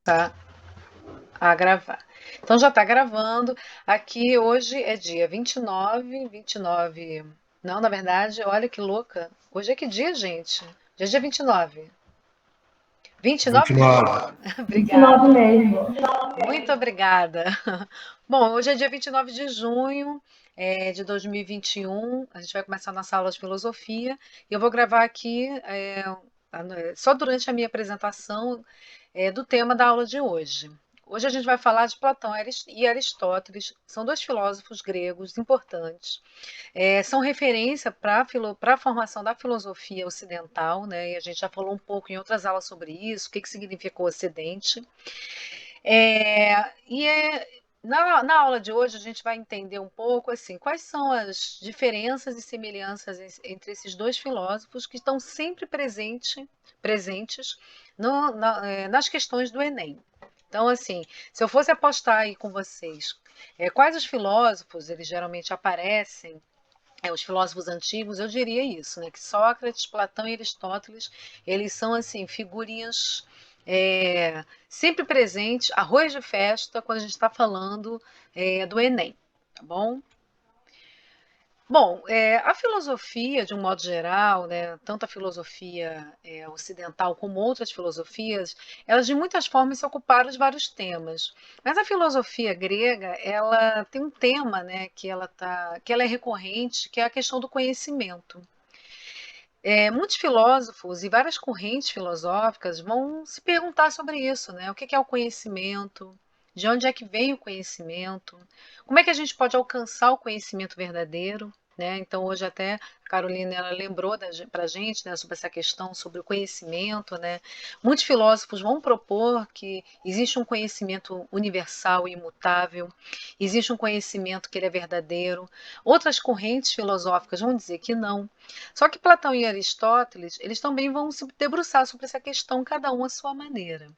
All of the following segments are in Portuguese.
começar a gravar. Então já está gravando. Aqui hoje é dia 29. Não, na verdade, olha que louca. Hoje é que dia, gente? Hoje é dia 29. 29 mesmo? 29. 29 29 Obrigada. mesmo. Muito obrigada. Bom, hoje é dia 29 de junho de 2021. A gente vai começar a nossa aula de filosofia. E eu vou gravar aqui só durante a minha apresentação do tema da aula de hoje. Hoje a gente vai falar de Platão e Aristóteles, são dois filósofos gregos importantes. São referência para a formação da filosofia ocidental, né? E a gente já falou um pouco em outras aulas sobre isso, o que, que significa o Ocidente. Na aula de hoje a gente vai entender um pouco assim quais são as diferenças e semelhanças entre esses dois filósofos que estão sempre presentes nas questões do Enem. Então, assim, se eu fosse apostar aí com vocês, quais os filósofos eles geralmente aparecem, os filósofos antigos, eu diria isso, né? Que Sócrates, Platão e Aristóteles, eles são assim figurinhas sempre presentes, arroz de festa, quando a gente está falando do Enem, tá bom? Bom, a filosofia, de um modo geral, né, tanto a filosofia ocidental como outras filosofias, elas de muitas formas se ocuparam de vários temas. Mas a filosofia grega, ela tem um tema, né, que ela é recorrente, que é a questão do conhecimento. Muitos filósofos e várias correntes filosóficas vão se perguntar sobre isso, né? O que é o conhecimento? De onde é que vem o conhecimento? Como é que a gente pode alcançar o conhecimento verdadeiro? Né? Então, hoje até a Carolina ela lembrou para a gente, né, sobre essa questão sobre o conhecimento. Né? Muitos filósofos vão propor que existe um conhecimento universal e imutável, existe um conhecimento que ele é verdadeiro. Outras correntes filosóficas vão dizer que não. Só que Platão e Aristóteles, eles também vão se debruçar sobre essa questão, cada um à sua maneira.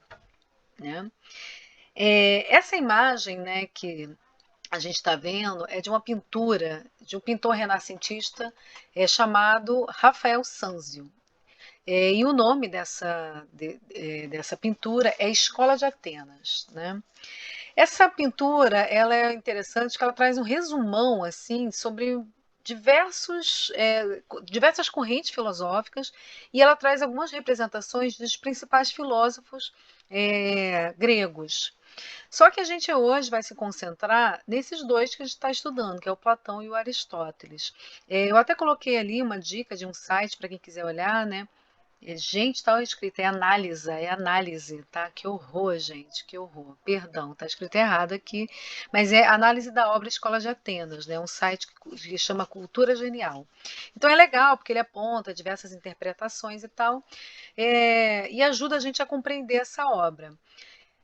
Né? Essa imagem, né, que a gente está vendo é de uma pintura de um pintor renascentista chamado Rafael Sanzio. E o nome dessa pintura é Escola de Atenas. Né? Essa pintura ela é interessante porque ela traz um resumão assim sobre diversas correntes filosóficas e ela traz algumas representações dos principais filósofos gregos. Só que a gente hoje vai se concentrar nesses dois que a gente está estudando, que é o Platão e o Aristóteles. Eu até coloquei ali uma dica de um site para quem quiser olhar, né? Gente, está escrito, é análise, tá? Que horror, gente, que horror. Perdão, tá escrito errado aqui, mas é análise da obra Escola de Atenas, né? Um site que chama Cultura Genial. Então é legal, porque ele aponta diversas interpretações e tal, e ajuda a gente a compreender essa obra.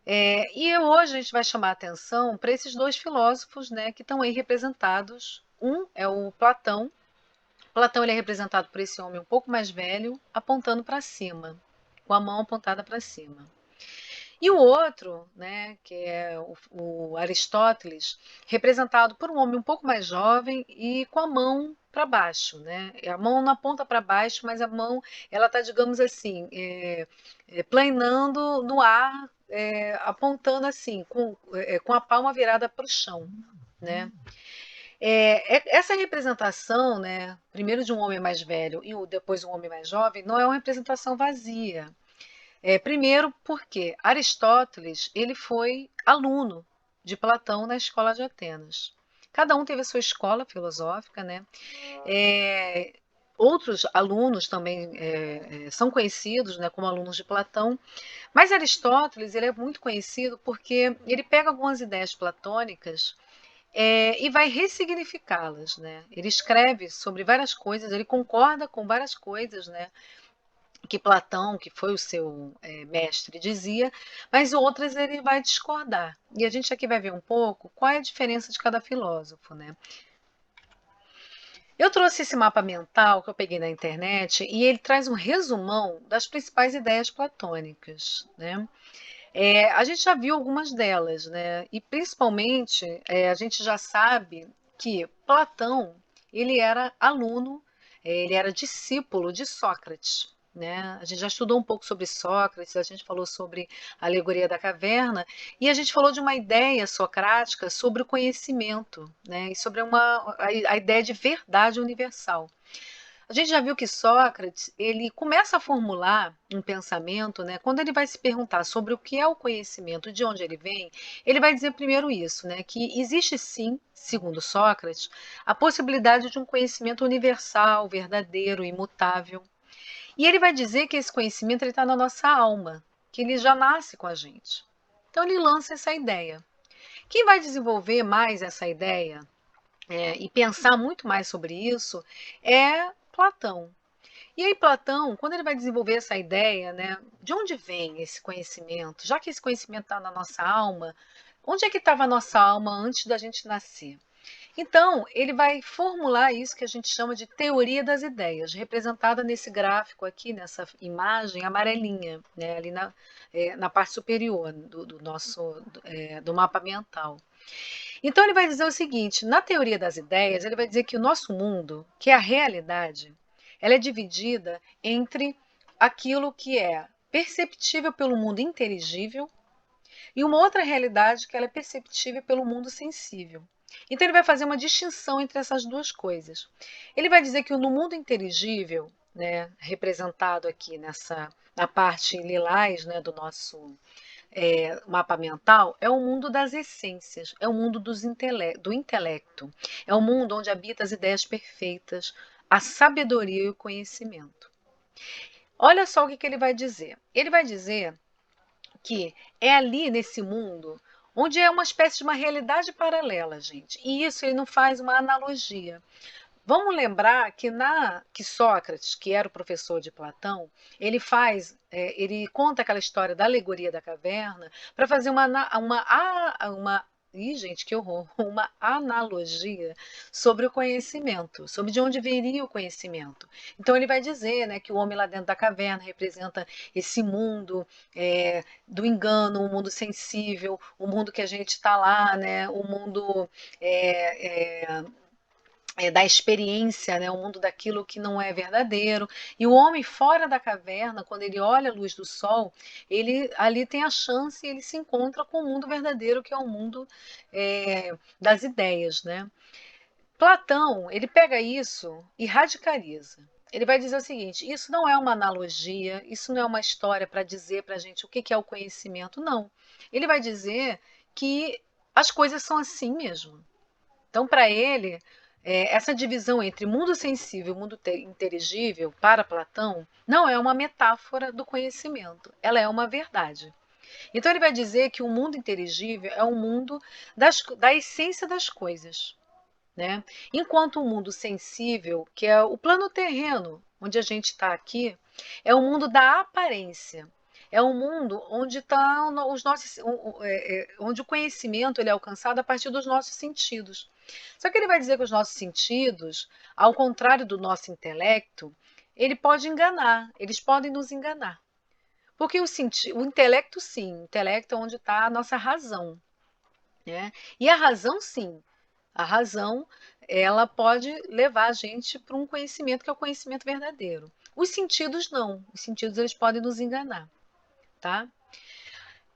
E hoje a gente vai chamar a atenção para esses dois filósofos, né, que estão aí representados. Um é o Platão. Platão ele é representado por esse homem um pouco mais velho, apontando para cima, com a mão apontada para cima. E o outro, né, que é o Aristóteles, representado por um homem um pouco mais jovem e com a mão para baixo, né? A mão não aponta para baixo, mas a mão ela está, digamos assim, planando no ar, apontando assim, com a palma virada para o chão, né? Essa representação, né, primeiro de um homem mais velho e depois um homem mais jovem, não é uma representação vazia. Primeiro porque Aristóteles ele foi aluno de Platão na escola de Atenas. Cada um teve a sua escola filosófica, né? Outros alunos também são conhecidos, né, como alunos de Platão, mas Aristóteles ele é muito conhecido porque ele pega algumas ideias platônicas e vai ressignificá-las, né? Ele escreve sobre várias coisas, ele concorda com várias coisas, né? Que Platão, que foi o seu mestre, dizia, mas outras ele vai discordar. E a gente aqui vai ver um pouco qual é a diferença de cada filósofo, né? Eu trouxe esse mapa mental que eu peguei na internet e ele traz um resumão das principais ideias platônicas, né? A gente já viu algumas delas, né? E principalmente a gente já sabe que Platão ele era aluno, ele era discípulo de Sócrates. né? A gente já estudou um pouco sobre Sócrates, a gente falou sobre a alegoria da caverna, e a gente falou de uma ideia socrática sobre o conhecimento, né? E sobre a ideia de verdade universal. A gente já viu que Sócrates, ele começa a formular um pensamento, né? Quando ele vai se perguntar sobre o que é o conhecimento, de onde ele vem, ele vai dizer primeiro isso, né? Que existe sim, segundo Sócrates, a possibilidade de um conhecimento universal, verdadeiro, imutável. E ele vai dizer que esse conhecimento está na nossa alma, que ele já nasce com a gente. Então ele lança essa ideia. Quem vai desenvolver mais essa ideia e pensar muito mais sobre isso é Platão. E aí, Platão, quando ele vai desenvolver essa ideia, né, de onde vem esse conhecimento? Já que esse conhecimento está na nossa alma, onde é que estava a nossa alma antes da gente nascer? Então, ele vai formular isso que a gente chama de teoria das ideias, representada nesse gráfico aqui, nessa imagem amarelinha, né, ali na parte superior do nosso do mapa mental. Então, ele vai dizer o seguinte: na teoria das ideias, ele vai dizer que o nosso mundo, que é a realidade, ela é dividida entre aquilo que é perceptível pelo mundo inteligível e uma outra realidade que ela é perceptível pelo mundo sensível. Então ele vai fazer uma distinção entre essas duas coisas. Ele vai dizer que no mundo inteligível, né, representado aqui na parte lilás, né, do nosso mapa mental, é o mundo das essências, é o mundo do intelecto, é o mundo onde habita as ideias perfeitas, a sabedoria e o conhecimento. Olha só o que ele vai dizer. Ele vai dizer que é ali nesse mundo onde é uma espécie de uma realidade paralela, gente. E isso ele não faz uma analogia. Vamos lembrar que Sócrates, que era o professor de Platão, ele conta aquela história da alegoria da caverna para fazer ih, gente, que horror, uma analogia sobre o conhecimento, sobre de onde viria o conhecimento. Então ele vai dizer, né, que o homem lá dentro da caverna representa esse mundo do engano, o mundo sensível, o mundo que a gente está lá, né, o mundo é, é, da experiência, né, o mundo daquilo que não é verdadeiro. E o homem fora da caverna, quando ele olha a luz do sol, ele ali tem a chance, ele se encontra com o mundo verdadeiro, que é o mundo das ideias, né? Platão, ele pega isso e radicaliza. Ele vai dizer o seguinte: isso não é uma analogia, isso não é uma história para dizer para a gente o que é o conhecimento, não. Ele vai dizer que as coisas são assim mesmo. Então, para ele, essa divisão entre mundo sensível e mundo inteligível, para Platão, não é uma metáfora do conhecimento, ela é uma verdade. Então, ele vai dizer que o mundo inteligível é o mundo da essência das coisas, né? Enquanto o mundo sensível, que é o plano terreno, onde a gente está aqui, é o mundo da aparência. É um mundo onde está os nossos, onde o conhecimento ele é alcançado a partir dos nossos sentidos. Só que ele vai dizer que os nossos sentidos, ao contrário do nosso intelecto, ele pode enganar, eles podem nos enganar. Porque o intelecto, sim, o intelecto é onde está a nossa razão, né? E a razão, sim, a razão, ela pode levar a gente para um conhecimento que é o conhecimento verdadeiro. Os sentidos não, os sentidos eles podem nos enganar, tá?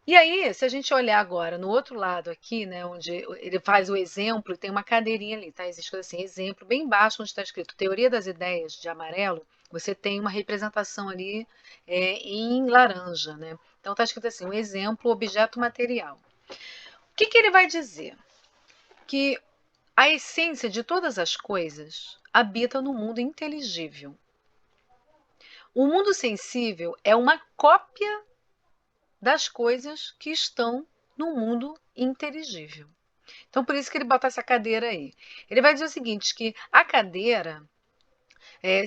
E aí, se a gente olhar agora no outro lado aqui, né, onde ele faz o exemplo, tem uma cadeirinha ali, tá? Existe assim, exemplo, bem embaixo onde está escrito Teoria das Ideias de amarelo, você tem uma representação ali em laranja, né? Então está escrito assim, um exemplo, objeto material. O que ele vai dizer? Que a essência de todas as coisas habita no mundo inteligível. O mundo sensível é uma cópia das coisas que estão no mundo inteligível. Então, por isso que ele bota essa cadeira aí. Ele vai dizer o seguinte, que a cadeira,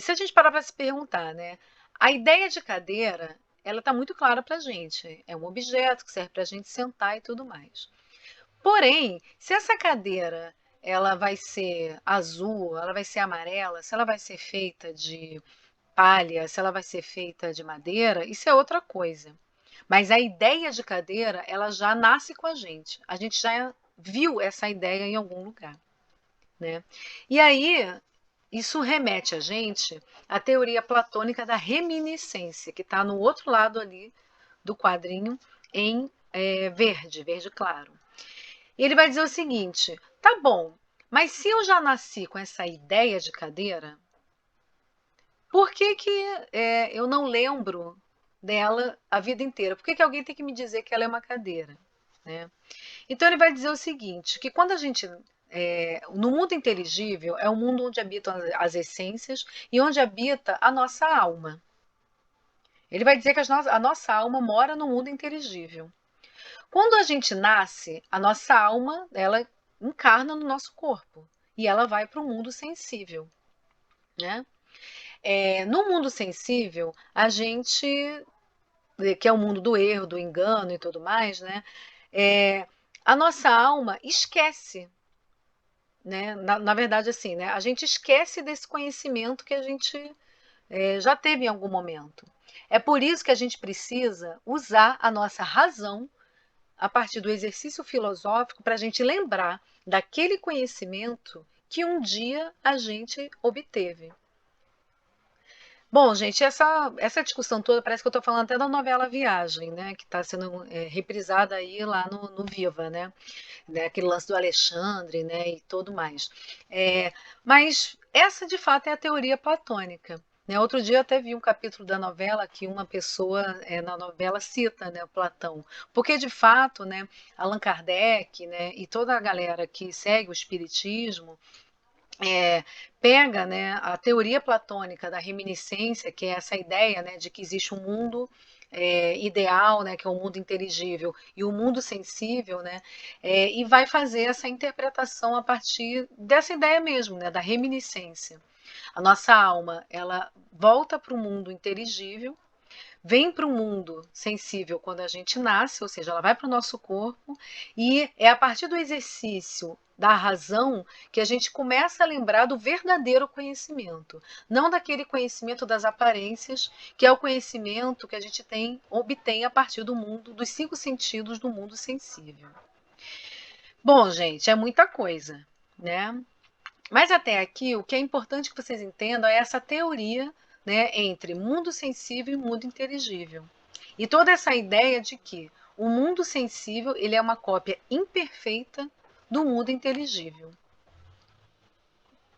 se a gente parar para se perguntar, né? A ideia de cadeira, ela está muito clara para a gente. É um objeto que serve para a gente sentar e tudo mais. Porém, se essa cadeira ela vai ser azul, ela vai ser amarela, se ela vai ser feita de palha, se ela vai ser feita de madeira, isso é outra coisa. Mas a ideia de cadeira, ela já nasce com a gente. A gente já viu essa ideia em algum lugar, né? E aí, Isso remete a gente à teoria platônica da reminiscência, que está no outro lado ali do quadrinho, em verde claro. E ele vai dizer o seguinte: tá bom, mas se eu já nasci com essa ideia de cadeira, por que eu não lembro dela a vida inteira? Por que alguém tem que me dizer que ela é uma cadeira? Né? Então ele vai dizer o seguinte, que quando a gente... no mundo inteligível é um mundo onde habitam as essências e onde habita a nossa alma. Ele vai dizer que a nossa alma mora no mundo inteligível. Quando a gente nasce, a nossa alma, ela encarna no nosso corpo e ela vai para o mundo sensível, né? No mundo sensível, a gente, que é o mundo do erro, do engano e tudo mais, né? A nossa alma esquece, né? Na verdade, assim, né? A gente esquece desse conhecimento que a gente já teve em algum momento. É por isso que a gente precisa usar a nossa razão a partir do exercício filosófico para a gente lembrar daquele conhecimento que um dia a gente obteve. Bom, gente, essa discussão toda parece que eu estou falando até da novela Viagem, né? Que está sendo reprisada aí lá no Viva, né? Aquele lance do Alexandre, né? E tudo mais. Mas essa, de fato, é a teoria platônica. Né? Outro dia eu até vi um capítulo da novela que uma pessoa na novela cita, né, Platão. Porque, de fato, né, Allan Kardec, né, e toda a galera que segue o espiritismo pega, né, a teoria platônica da reminiscência, que é essa ideia, né, de que existe um mundo ideal, né, que é o mundo inteligível, e o mundo sensível, né, e vai fazer essa interpretação a partir dessa ideia mesmo, né, da reminiscência. A nossa alma, ela volta para o mundo inteligível, vem para o mundo sensível quando a gente nasce, ou seja, ela vai para o nosso corpo, e é a partir do exercício da razão que a gente começa a lembrar do verdadeiro conhecimento, não daquele conhecimento das aparências, que é o conhecimento que a gente obtém a partir do mundo, dos 5 sentidos do mundo sensível. Bom, gente, é muita coisa, né? Mas até aqui, o que é importante que vocês entendam é essa teoria, né, entre mundo sensível e mundo inteligível. E toda essa ideia de que o mundo sensível ele é uma cópia imperfeita do mundo inteligível.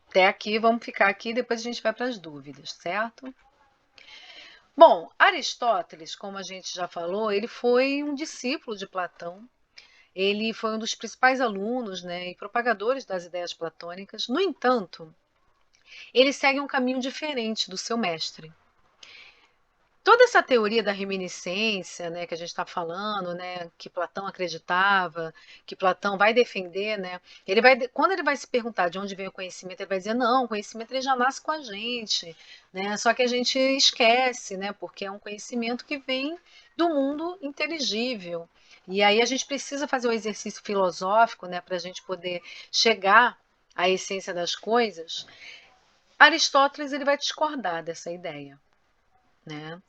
Até aqui, vamos ficar aqui, depois a gente vai para as dúvidas, certo? Bom, Aristóteles, como a gente já falou, ele foi um discípulo de Platão. Ele foi um dos principais alunos, né, e propagadores das ideias platônicas. No entanto, ele segue um caminho diferente do seu mestre. Toda essa teoria da reminiscência, né, que a gente está falando, né, que Platão acreditava, que Platão vai defender, né, quando ele vai se perguntar de onde vem o conhecimento, ele vai dizer, não, o conhecimento ele já nasce com a gente, né, só que a gente esquece, né, porque é um conhecimento que vem do mundo inteligível. E aí a gente precisa fazer o exercício filosófico, né, para a gente poder chegar à essência das coisas. Aristóteles ele vai discordar dessa ideia. Né?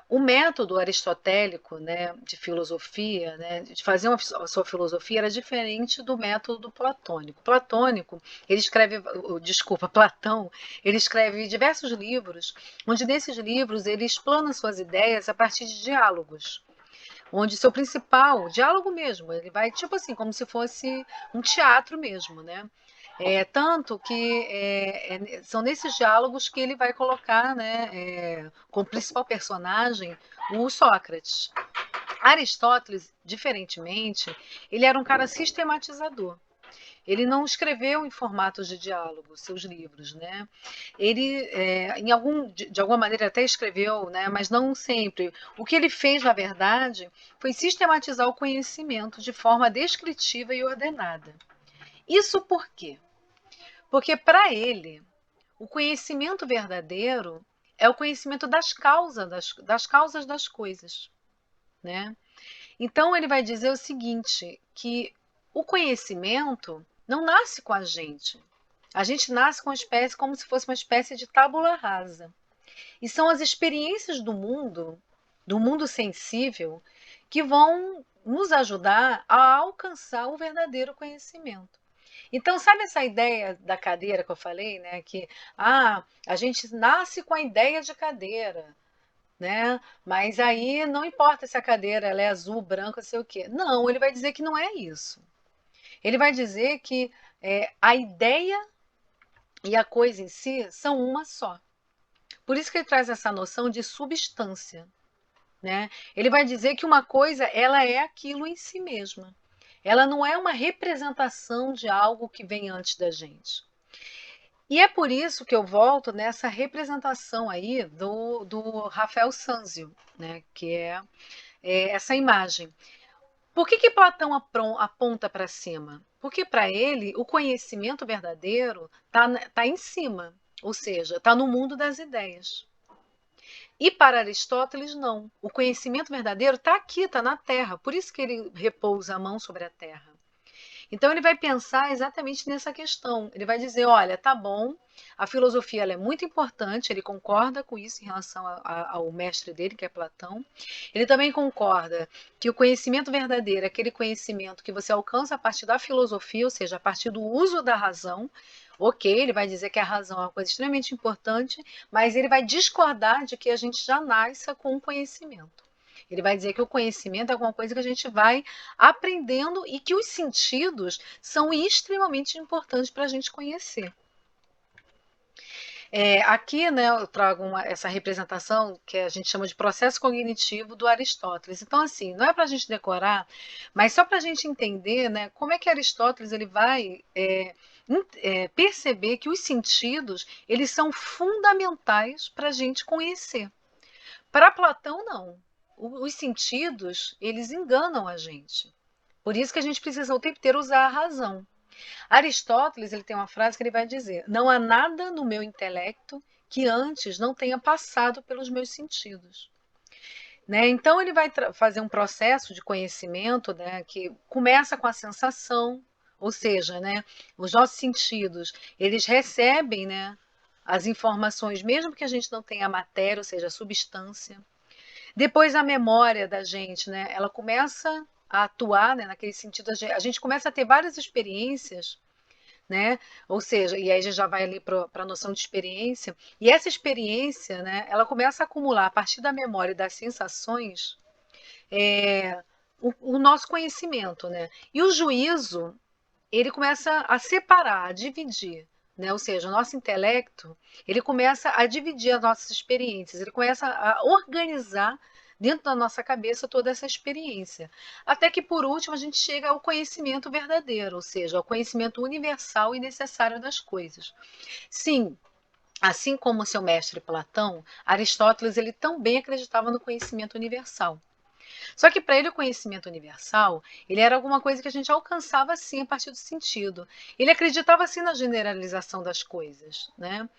O método aristotélico, né, de filosofia, né, de fazer a sua filosofia era diferente do método platônico. Platônico, ele escreve, Platão, ele escreve diversos livros, onde nesses livros ele explana suas ideias a partir de diálogos. Onde seu principal, diálogo mesmo, ele vai tipo assim, como se fosse um teatro mesmo, né? Tanto que são nesses diálogos que ele vai colocar, né, como principal personagem o Sócrates. Aristóteles, diferentemente, ele era um cara sistematizador. Ele não escreveu em formatos de diálogo seus livros, né? Ele, de alguma maneira, até escreveu, né? Mas não sempre. O que ele fez, na verdade, foi sistematizar o conhecimento de forma descritiva e ordenada. Isso por quê? Porque para ele, o conhecimento verdadeiro é o conhecimento das causas das coisas, né? Então ele vai dizer o seguinte, que o conhecimento não nasce com a gente. A gente nasce com uma espécie como se fosse uma espécie de tábula rasa. E são as experiências do mundo sensível, que vão nos ajudar a alcançar o verdadeiro conhecimento. Então, sabe essa ideia da cadeira que eu falei, né? Que a gente nasce com a ideia de cadeira, né? Mas aí não importa se a cadeira ela é azul, branca, sei o quê. Não, ele vai dizer que não é isso. Ele vai dizer que a ideia e a coisa em si são uma só. Por isso que ele traz essa noção de substância, né? Ele vai dizer que uma coisa ela é aquilo em si mesma. Ela não é uma representação de algo que vem antes da gente. E é por isso que eu volto nessa representação aí do Rafael Sanzio, né? Que é essa imagem. Por que Platão aponta para cima? Porque para ele o conhecimento verdadeiro tá em cima, ou seja, está no mundo das ideias. E para Aristóteles, não. O conhecimento verdadeiro está aqui, está na Terra. Por isso que ele repousa a mão sobre a Terra. Então ele vai pensar exatamente nessa questão. Ele vai dizer, olha, tá bom, a filosofia ela é muito importante, ele concorda com isso em relação ao mestre dele, que é Platão. Ele também concorda que o conhecimento verdadeiro é aquele conhecimento que você alcança a partir da filosofia, ou seja, a partir do uso da razão. Ok, ele vai dizer que a razão é uma coisa extremamente importante, mas ele vai discordar de que a gente já nasça com o conhecimento. Ele vai dizer que o conhecimento é alguma coisa que a gente vai aprendendo e que os sentidos são extremamente importantes para a gente conhecer. Aqui, né, eu trago essa representação que a gente chama de processo cognitivo do Aristóteles. Então, assim, não é para a gente decorar, mas só para a gente entender, né, como é que Aristóteles ele vai perceber que os sentidos eles são fundamentais para a gente conhecer. Para Platão, não. Os sentidos eles enganam a gente. Por isso que a gente precisa o tempo inteiro usar a razão. Aristóteles ele tem uma frase que ele vai dizer: não há nada no meu intelecto que antes não tenha passado pelos meus sentidos. Né? Então ele vai fazer um processo de conhecimento, né, que começa com a sensação, ou seja, né, os nossos sentidos eles recebem, né, as informações, mesmo que a gente não tenha a matéria, ou seja, a substância. Depois a memória da gente, né, ela começa a atuar, né, naquele sentido, a gente começa a ter várias experiências, né? Ou seja, e aí a gente já vai ali para a noção de experiência, e essa experiência, né, ela começa a acumular a partir da memória e das sensações o nosso conhecimento, né? E o juízo, ele começa a separar, a dividir, né? Ou seja, o nosso intelecto, ele começa a dividir as nossas experiências, ele começa a organizar dentro da nossa cabeça toda essa experiência. Até que, por último, a gente chega ao conhecimento verdadeiro, ou seja, ao conhecimento universal e necessário das coisas. Sim, assim como o seu mestre Platão, Aristóteles ele também acreditava no conhecimento universal. Só que para ele o conhecimento universal, ele era alguma coisa que a gente alcançava assim a partir do sentido. Ele acreditava assim na generalização das coisas, né?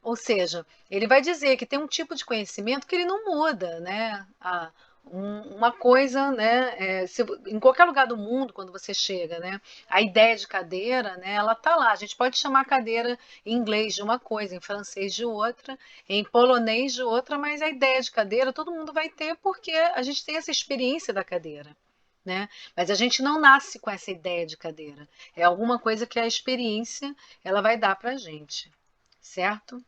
Ou seja, ele vai dizer que tem um tipo de conhecimento que ele não muda, né? Uma coisa, né? Em qualquer lugar do mundo, quando você chega, né? A ideia de cadeira, né? Ela tá lá. A gente pode chamar cadeira em inglês de uma coisa, em francês de outra, em polonês de outra, mas a ideia de cadeira todo mundo vai ter porque a gente tem essa experiência da cadeira. Né? Mas a gente não nasce com essa ideia de cadeira. É alguma coisa que a experiência ela vai dar para a gente, certo?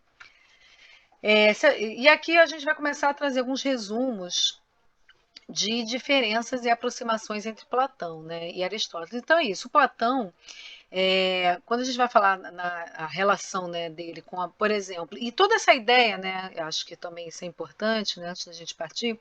E aqui a gente vai começar a trazer alguns resumos de diferenças e aproximações entre Platão, né, e Aristóteles. Então é isso. O Platão, quando a gente vai falar na relação, né, dele com, por exemplo, e toda essa ideia, né, acho que também isso é importante, né, antes da gente partir,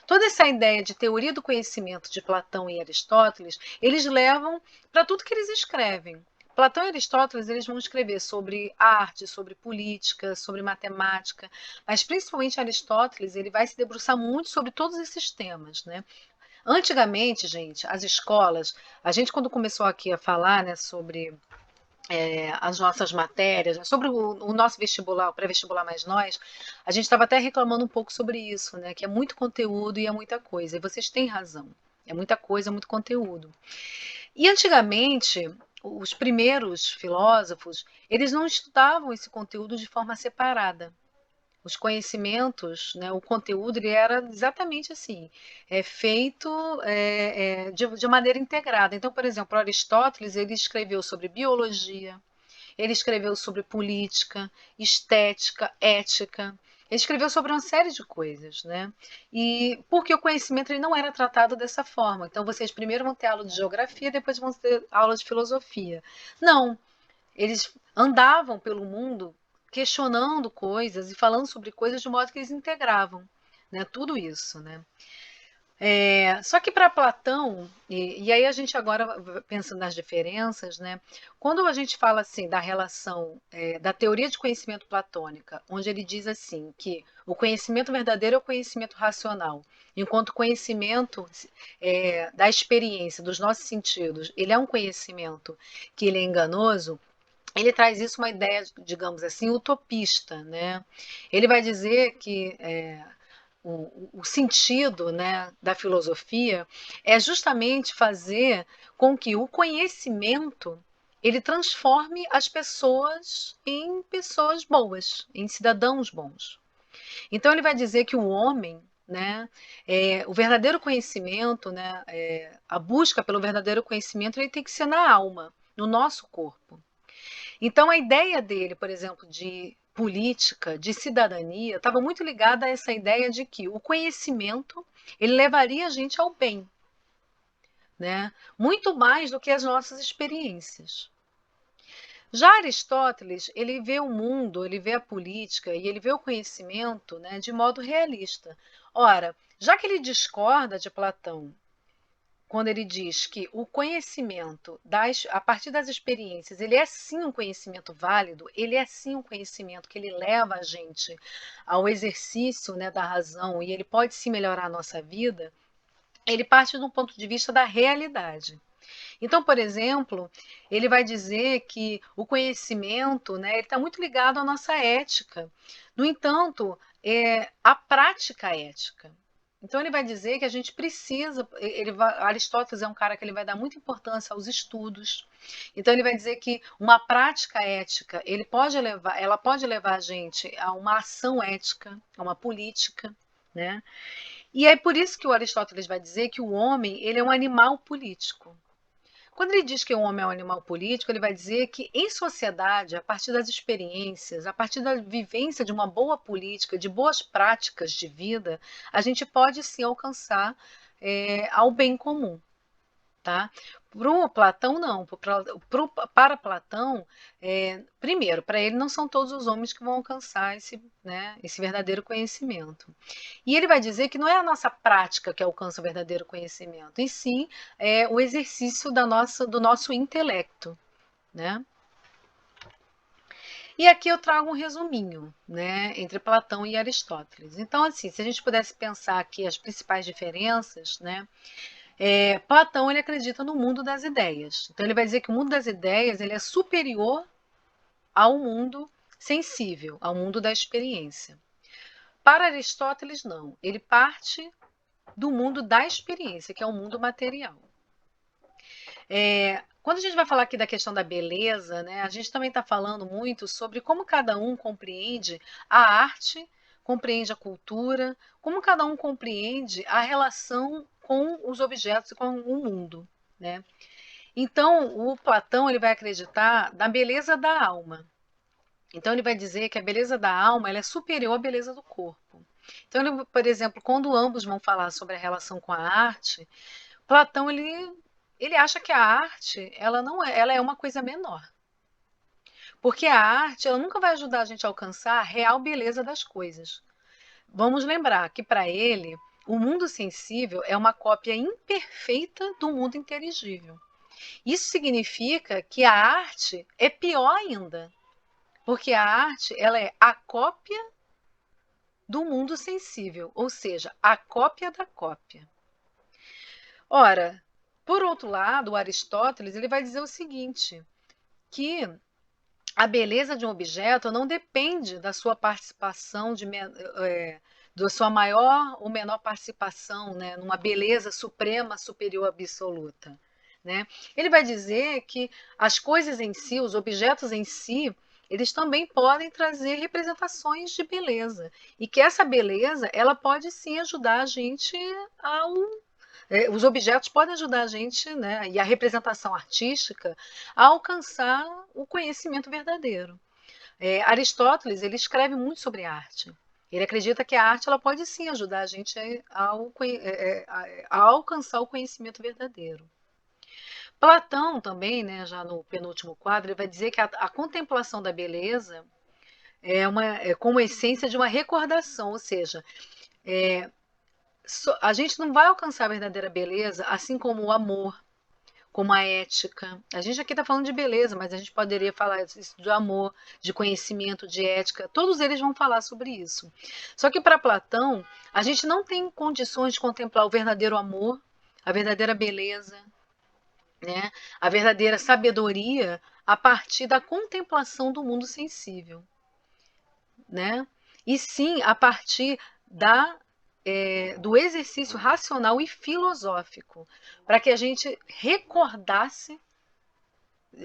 toda essa ideia de teoria do conhecimento de Platão e Aristóteles, eles levam para tudo que eles escrevem. Platão e Aristóteles eles vão escrever sobre arte, sobre política, sobre matemática, mas principalmente Aristóteles ele vai se debruçar muito sobre todos esses temas, né? Antigamente, gente, as escolas, a gente quando começou aqui a falar, né, sobre as nossas matérias, né, sobre o nosso vestibular, o pré-vestibular mais nós, a gente estava até reclamando um pouco sobre isso, né? Que é muito conteúdo e é muita coisa. E vocês têm razão. É muita coisa, é muito conteúdo. E antigamente, os primeiros filósofos, eles não estudavam esse conteúdo de forma separada. os conhecimentos, né, o conteúdo, ele era exatamente assim, feito de maneira integrada. Então, por exemplo, Aristóteles, ele escreveu sobre biologia, ele escreveu sobre política, estética, ética. Ele escreveu sobre uma série de coisas, né? E porque o conhecimento ele não era tratado dessa forma. Então, vocês primeiro vão ter aula de geografia, depois vão ter aula de filosofia. Não, eles andavam pelo mundo questionando coisas e falando sobre coisas de modo que eles integravam, né? Tudo isso, né? Só que para Platão, e aí a gente agora pensa nas diferenças, né? Quando a gente fala assim da relação da teoria de conhecimento platônica, onde ele diz assim que o conhecimento verdadeiro é o conhecimento racional, enquanto o conhecimento da experiência, dos nossos sentidos, ele é um conhecimento que ele é enganoso. Ele traz isso uma ideia, digamos assim, utopista, né? Ele vai dizer que o sentido, né, da filosofia é justamente fazer com que o conhecimento ele transforme as pessoas em pessoas boas, em cidadãos bons. Então ele vai dizer que o homem, né, o verdadeiro conhecimento, né, a busca pelo verdadeiro conhecimento, ele tem que ser na alma, no nosso corpo. Então, a ideia dele, por exemplo, de política, de cidadania, estava muito ligada a essa ideia de que o conhecimento ele levaria a gente ao bem, né? Muito mais do que as nossas experiências. Já Aristóteles, ele vê o mundo, ele vê a política e ele vê o conhecimento, né, de modo realista. Ora, já que ele discorda de Platão quando ele diz que o conhecimento, a partir das experiências, ele é sim um conhecimento válido, ele é sim um conhecimento que ele leva a gente ao exercício, né, da razão e ele pode sim melhorar a nossa vida, ele parte de um ponto de vista da realidade. Então, por exemplo, ele vai dizer que o conhecimento, né, ele está muito ligado à nossa ética. No entanto, a prática ética. Então ele vai dizer que a gente precisa, Aristóteles é um cara que ele vai dar muita importância aos estudos. Então ele vai dizer que uma prática ética, ela pode levar a gente a uma ação ética, a uma política, né? E é por isso que o Aristóteles vai dizer que o homem, ele é um animal político. Quando ele diz que o homem é um animal político, ele vai dizer que em sociedade, a partir das experiências, a partir da vivência de uma boa política, de boas práticas de vida, a gente pode sim alcançar ao bem comum. Tá? Para o Platão, não. Para Platão, primeiro, para ele não são todos os homens que vão alcançar esse, né, esse verdadeiro conhecimento. E ele vai dizer que não é a nossa prática que alcança o verdadeiro conhecimento, e sim o exercício do nosso intelecto. Né? E aqui eu trago um resuminho, né, entre Platão e Aristóteles. Então, assim, se a gente pudesse pensar aqui as principais diferenças, né, Platão ele acredita no mundo das ideias. Então ele vai dizer que o mundo das ideias ele é superior ao mundo sensível, ao mundo da experiência. Para Aristóteles, não. Ele parte do mundo da experiência, que é o mundo material. Quando a gente vai falar aqui da questão da beleza, né, a gente também está falando muito sobre como cada um compreende a arte, compreende a cultura, como cada um compreende a relação com os objetos e com o mundo, né? Então, o Platão ele vai acreditar na beleza da alma. Então, ele vai dizer que a beleza da alma ela é superior à beleza do corpo. Então, ele, por exemplo, quando ambos vão falar sobre a relação com a arte, Platão ele acha que a arte ela não é, ela é uma coisa menor. Porque a arte ela nunca vai ajudar a gente a alcançar a real beleza das coisas. Vamos lembrar que para ele, o mundo sensível é uma cópia imperfeita do mundo inteligível. Isso significa que a arte é pior ainda, porque a arte ela é a cópia do mundo sensível, ou seja, a cópia da cópia. Ora, por outro lado, o Aristóteles ele vai dizer o seguinte, que a beleza de um objeto não depende da sua participação, da sua maior ou menor participação, né, numa beleza suprema, superior, absoluta. Né? Ele vai dizer que as coisas em si, os objetos em si, eles também podem trazer representações de beleza. E que essa beleza, ela pode sim ajudar a gente ao. Os objetos podem ajudar a gente, né, e a representação artística, a alcançar o conhecimento verdadeiro. Aristóteles, ele escreve muito sobre arte. Ele acredita que a arte ela pode sim ajudar a gente a alcançar o conhecimento verdadeiro. Platão também, né, já no penúltimo quadro, ele vai dizer que a contemplação da beleza é como essência de uma recordação, ou seja, a gente não vai alcançar a verdadeira beleza, assim como o amor, como a ética. A gente aqui está falando de beleza, mas a gente poderia falar de amor, de conhecimento, de ética. Todos eles vão falar sobre isso. Só que para Platão, a gente não tem condições de contemplar o verdadeiro amor, a verdadeira beleza, né? A verdadeira sabedoria a partir da contemplação do mundo sensível, né? E sim a partir do exercício racional e filosófico, para que a gente recordasse,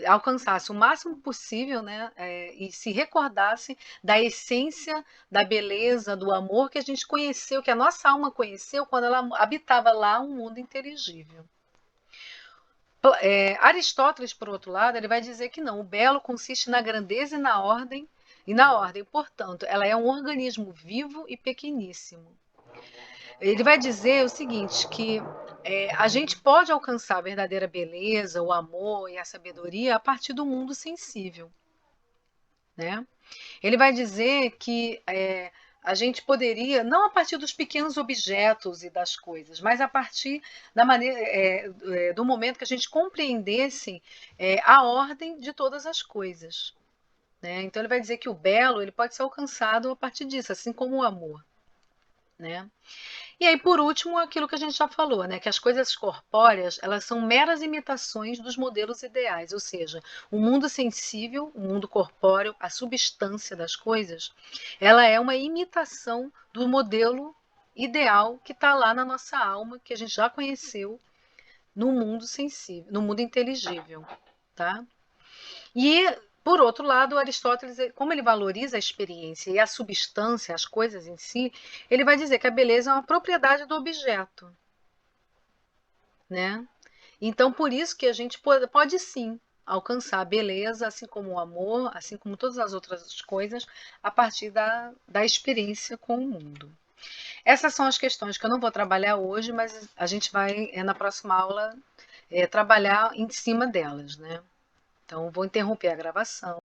alcançasse o máximo possível, né? E se recordasse da essência, da beleza, do amor que a gente conheceu, que a nossa alma conheceu quando ela habitava lá um mundo inteligível. Aristóteles, por outro lado, ele vai dizer que não, o belo consiste na grandeza e na ordem, portanto, ela é um organismo vivo e pequeníssimo. Ele vai dizer o seguinte, que a gente pode alcançar a verdadeira beleza, o amor e a sabedoria a partir do mundo sensível, né? Ele vai dizer que a gente poderia, não a partir dos pequenos objetos e das coisas, mas a partir da maneira, do momento que a gente compreendesse a ordem de todas as coisas, né? Então ele vai dizer que o belo ele pode ser alcançado a partir disso, assim como o amor, né? E aí, por último, aquilo que a gente já falou, né? Que as coisas corpóreas, elas são meras imitações dos modelos ideais, ou seja, o mundo sensível, o mundo corpóreo, a substância das coisas, ela é uma imitação do modelo ideal que está lá na nossa alma, que a gente já conheceu no mundo sensível, no mundo inteligível, tá? E, por outro lado, Aristóteles, como ele valoriza a experiência e a substância, as coisas em si, ele vai dizer que a beleza é uma propriedade do objeto, né? Então, por isso que a gente pode sim alcançar a beleza, assim como o amor, assim como todas as outras coisas, a partir da experiência com o mundo. Essas são as questões que eu não vou trabalhar hoje, mas a gente vai, na próxima aula, trabalhar em cima delas, né? Então, vou interromper a gravação.